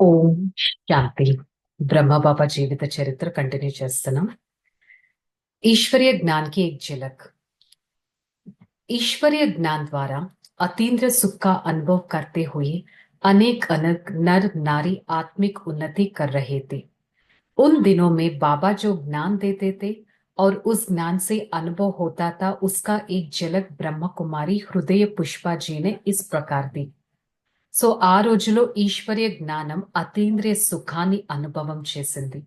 ఓం శాంతి. బ్రహ్మబాబా జీవిత చరిత్ర కంటిన్యూ చేస్తున్నాం. ईश्वरीय ज्ञान की एक झलक। ईश्वरीय ज्ञान द्वारा अतीन्द्र सुख का अनुभव करते हुए अनेक अनेक नर नारी आत्मिक उन्नति कर रहे थे। उन दिनों में बाबा जो ज्ञान देते थे और उस ज्ञान से अनुभव होता था, उसका एक झलक ब्रह्म कुमारी हृदय पुष्पा जी ने इस प्रकार दी। సో ఆ రోజులో ఈశ్వరీయ జ్ఞానం అతీంద్రియ సుఖాన్ని అనుభవం చేసింది.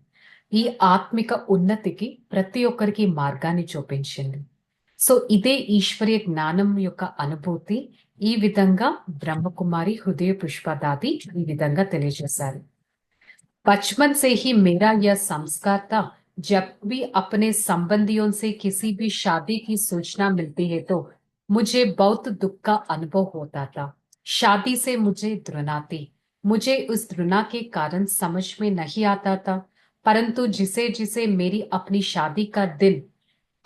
ఈ ఆత్మిక ఉన్నతికి ప్రతి ఒక్కరికి మార్గాన్ని చూపించింది. సో ఇదే ఈశ్వరీయ జ్ఞానం యొక్క అనుభూతి. ఈ విధంగా బ్రహ్మకుమారి హృదయ పుష్పదాది ఈ విధంగా తెలియజేశారు. बचपन से ही मेरा यह संस्कार था, जब भी अपने संबंधियों से किसी भी शादी की सूचना मिलती है तो मुझे बहुत दुख का अनुभव होता था। शादी से मुझे घृणा थी। मुझे उस घृणा के कारण समझ में नहीं आता था, परंतु जिसे जिसे मेरी अपनी शादी का दिन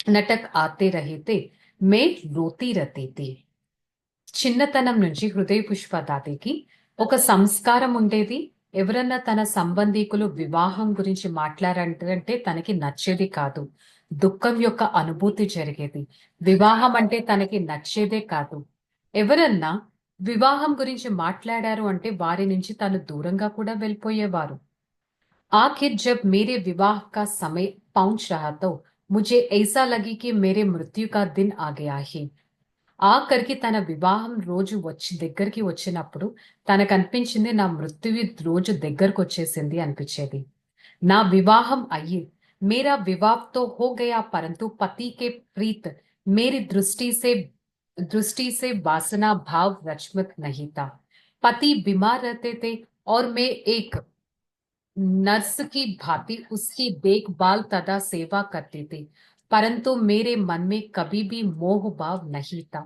नटक आते रहे थे, मैं रोती रहती थी। చిన్నతనం నుంచి హృదయ పుష్పదాతికి ఒక సంస్కారం ఉండేది. ఎవరన్నా తన సంబంధీకులు వివాహం గురించి మాట్లాడారంటే తనకి నచ్చేది కాదు. దుఃఖం యొక్క అనుభూతి జరిగేది. వివాహం అంటే తనకి నచ్చేదే కాదు. ఎవరన్నా వివాహం గురించి మాట్లాడారు అంటే వారి నుంచి తను దూరంగా కూడా వెళ్ళిపోయేవారు. आखिर जब मेरे विवाह का समय पहुंच रहा तो मुझे ऐसा लगी कि मेरे मृत्यु का दिन आ गया है। ఆఖరికి తన వివాహం రోజు దగ్గరికి వచ్చినప్పుడు తనకు అనిపించింది, నా మృత్యువి రోజు దగ్గరకు వచ్చేసింది అనిపించేది. నా వివాహం అయ్యి मेरा विवाह तो हो गया, परंतु पति के प्रीत मेरी दृष्टि से वासना भाव रचमत नहीं था। पति बीमार रहते थे और मैं एक नर्स की भांति उसकी देखभाल तथा सेवा करती थी, परंतु मेरे मन में कभी भी मोह भाव नहीं था।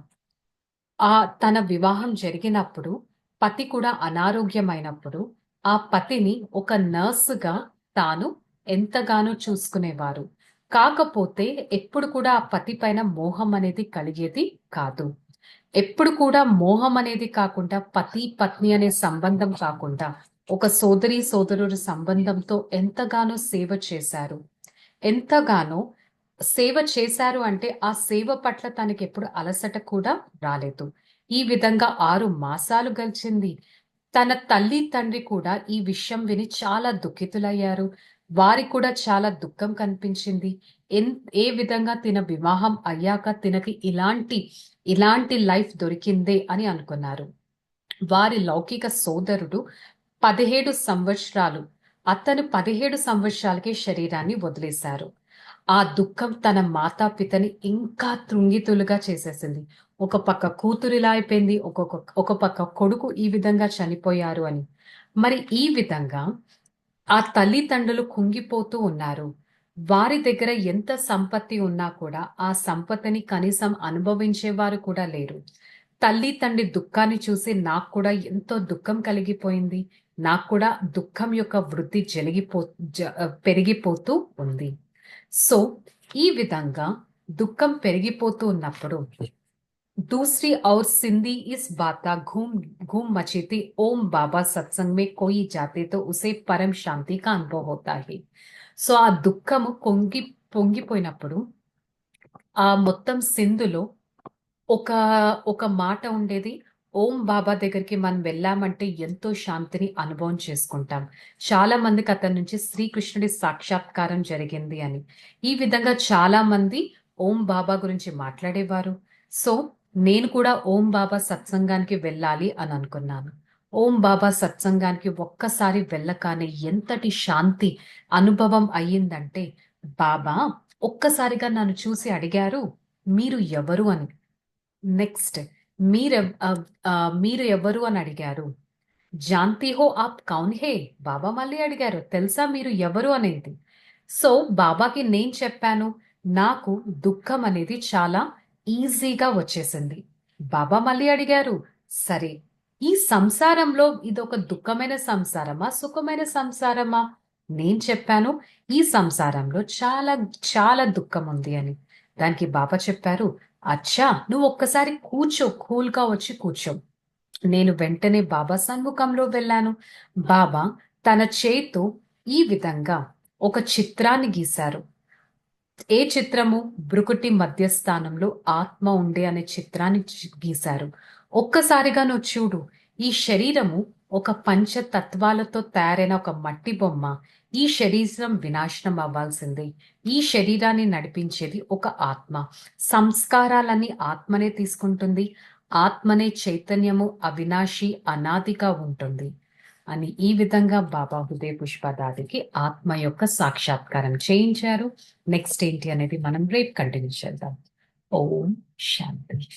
తన వివాహం జరిగినప్పుడు పతి కూడా అనారోగ్యమైనప్పుడు ఆ పతిని ఒక నర్సుగా తాను ఎంతగానో చూసుకునేవారు. కాకపోతే ఎప్పుడు కూడా ఆ పతి పైన మోహం అనేది కలిగేది కాదు. ఎప్పుడు కూడా మోహం అనేది కాకుండా పతి పత్ని అనే సంబంధం కాకుండా ఒక సోదరి సోదరుడు సంబంధంతో ఎంతగానో సేవ చేశారు. ఎంతగానో సేవ చేశారు అంటే ఆ సేవ పట్ల తనకి ఎప్పుడు అలసట కూడా రాలేదు. ఈ విధంగా 6 మాసాలు గడిచింది. తన తల్లి తండ్రి కూడా ఈ విషయం విని చాలా దుఃఖితులయ్యారు. వారికి కూడా చాలా దుఃఖం కనిపించింది. ఏ విధంగా తిన వివాహం అయ్యాక తినకి ఇలాంటి లైఫ్ దొరికిందే అని అనుకున్నారు. వారి లౌకిక సోదరుడు 17 సంవత్సరాలు, అతను 17 సంవత్సరాలకే శరీరాన్ని వదిలేశారు. ఆ దుఃఖం తన మాతాపితని ఇంకా తృంగితులుగా చేసేసింది. ఒక పక్క కూతురు ఇలా అయిపోయింది, ఒక పక్క కొడుకు ఈ విధంగా చనిపోయారు అని. మరి ఈ విధంగా ఆ తల్లిదండ్రులు కుంగిపోతూ ఉన్నారు. వారి దగ్గర ఎంత సంపత్తి ఉన్నా కూడా ఆ సంపత్తిని కనీసం అనుభవించేవారు కూడా లేరు. తల్లి తండ్రి దుఃఖాన్ని చూసి నాకు కూడా ఎంతో దుఃఖం కలిగిపోయింది. నాకు కూడా దుఃఖం యొక్క వృద్ధి పెరిగిపోతూ ఉంది. సో ఈ విధంగా దుఃఖం పెరిగిపోతూ ఉన్నప్పుడు दूसरी और सिंधी इस बात का घूम घूम मची थी, ओम बाबा सत्संग में कोई जाते तो उसे परम शांति का अनुभव होता है। సో ఆ దుఃఖము పొంగిపోయినప్పుడు ఆ మొత్తం సింధులో ఒక ఒక మాట ఉండేది. ఓం బాబా దగ్గరికి మనం వెళ్ళామంటే ఎంతో శాంతిని అనుభవం చేసుకుంటాం. చాలా మందికి అతని నుంచి శ్రీకృష్ణుడి సాక్షాత్కారం జరిగింది అని. ఈ విధంగా చాలా మంది ఓం బాబా గురించి మాట్లాడేవారు. సో నేను కూడా ఓం బాబా సత్సంగానికి వెళ్ళాలి అని అనుకున్నాను. ఓం బాబా సత్సంగానికి ఒక్కసారి వెళ్ళగానే ఎంతటి శాంతి అనుభవం అయ్యిందంటే, బాబా ఒక్కసారిగా నన్ను చూసి అడిగారు, మీరు ఎవరు అని. నెక్స్ట్ మీరు ఎవరు అని అడిగారు. జాన్తీ హో ఆప్ కౌన్ హే, బాబా మళ్ళీ అడిగారు, తెలుసా మీరు ఎవరు అనేది. సో బాబాకి నేను చెప్పాను, నాకు దుఃఖం అనేది చాలా ఈజీగా వచ్చేసింది. బాబా మళ్ళీ అడిగారు, సరే ఈ సంసారంలో ఇదొక దుఃఖమైన సంసారమా సుఖమైన సంసారమా. నేను చెప్పాను, ఈ సంసారంలో చాలా చాలా దుఃఖం ఉంది అని. దానికి బాబా చెప్పారు, అచ్చా నువ్వు ఒక్కసారి కూర్చో, కూల్గా వచ్చి కూర్చో. నేను వెంటనే బాబా సన్ముఖంలో వెళ్ళాను. బాబా తన చేతో ఈ విధంగా ఒక చిత్రాన్ని గీశారు. ఏ చిత్రము? భృకుటి మధ్యస్థానంలో ఆత్మ ఉండే అనే చిత్రాన్ని గీశారు. ఒక్కసారిగా నువ్వు చూడు, ఈ శరీరము ఒక పంచతత్వాలతో తయారైన ఒక మట్టి బొమ్మ. ఈ శరీరం వినాశనం అవ్వాల్సిందే. ఈ శరీరాన్ని నడిపించేది ఒక ఆత్మ. సంస్కారాలన్నీ ఆత్మనే తీసుకుంటుంది. ఆత్మనే చైతన్యము, అవినాశి, అనాదిగా ఉంటుంది అని ఈ విధంగా బాబా హృదయ పుష్పదాదికి ఆత్మ యొక్క సాక్షాత్కారం చేయించారు. నెక్స్ట్ ఏంటి అనేది మనం రేపు కంటిన్యూ చేద్దాం. ఓం శాంతి.